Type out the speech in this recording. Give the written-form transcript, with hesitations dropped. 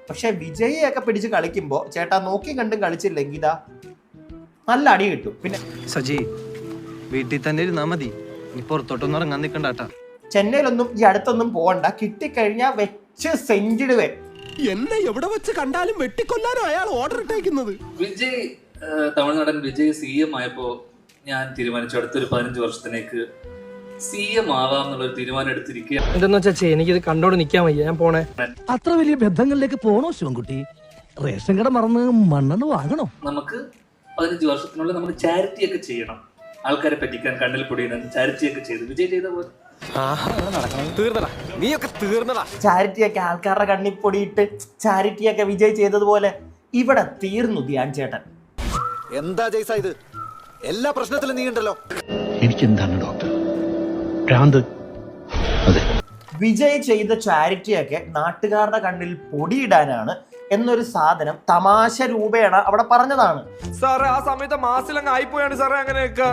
പക്ഷെ വിജയൊക്കെ പിടിച്ച് കളിക്കുമ്പോൾ ചേട്ടാ നോക്കി കണ്ടും കളിച്ചില്ലെങ്കിൽ ഇതാ നല്ല അടി കിട്ടും. പിന്നെ സജി വീട്ടിൽ തന്നെ ഇരുന്നാ മതി, നീ പുറത്തോട്ടൊന്നും ഇറങ്ങാൻ നിൽക്കണ്ടാട്ടാ. ചെന്നൈയിലൊന്നും ഈ അടുത്തൊന്നും പോകണ്ട, കിട്ടിക്കഴിഞ്ഞാൽ വെച്ച് സെഞ്ചിടുവേ. എന്നെ എവിടെ വെച്ച് കണ്ടാലും വെട്ടിക്കൊല്ലാനോ അയാൾ ഓർഡർ ഇട്ടേക്കുന്നത്. വിജയ് തമിഴ്നാടൻ വിജയ് CM ആയപ്പോ ഞാൻ തീരുമാനിച്ചു അടുത്തൊരു 15 വർഷത്തിലേക്ക് CM ആവാം എന്നുള്ളൊരു തീരുമാനം എടുത്തിരിക്കുക. എന്തെന്ന് വെച്ചാ എനിക്കിത് കണ്ടോട് നിക്കാൻ വയ്യ, ഞാൻ പോണേ. അത്ര വലിയ ബന്ധങ്ങളിലേക്ക് പോണോ ശിവൻകുട്ടി? റേഷൻ കട മറന്ന് മണ്ണെണ്ണ വാങ്ങണോ? നമുക്ക് 15 വർഷത്തിനുള്ളിൽ നമുക്ക് ചാരിറ്റി ഒക്കെ ചെയ്യണം. ആൾക്കാരെ പറ്റിക്കാൻ കണ്ണിൽ പൊടിയുന്ന ചാരിറ്റി ഒക്കെ ചെയ്ത് വിജയ് ചെയ്ത പോലെ ചാരിറ്റിയൊക്കെ ആൾക്കാരുടെ കണ്ണിൽ പൊടിയിട്ട് ചാരിറ്റിയൊക്കെ വിജയ് ചെയ്തതുപോലെ ഇവിടെ തീർന്നു ധ്യാൻ ചേട്ടൻ. എന്താ ജയ്സ ഇത്? എല്ലാ പ്രശ്നത്തിലും നീ ഉണ്ടല്ലോ. എനിക്കെന്താണ് ഡോക്ടർ ഭ്രാന്ത്? അതെ, വിജയ് ചെയ്ത ചാരിറ്റിയൊക്കെ നാട്ടുകാരുടെ കണ്ണിൽ പൊടിയിടാനാണ് എന്നൊരു സാധനം തമാശ രൂപേണ അവിടെ പറഞ്ഞതാണ്. സാറേ ആ സമയത്ത് മാസിലങ്ങ് ആയിപ്പോയാണ് സാറേ അങ്ങനെയൊക്കെ.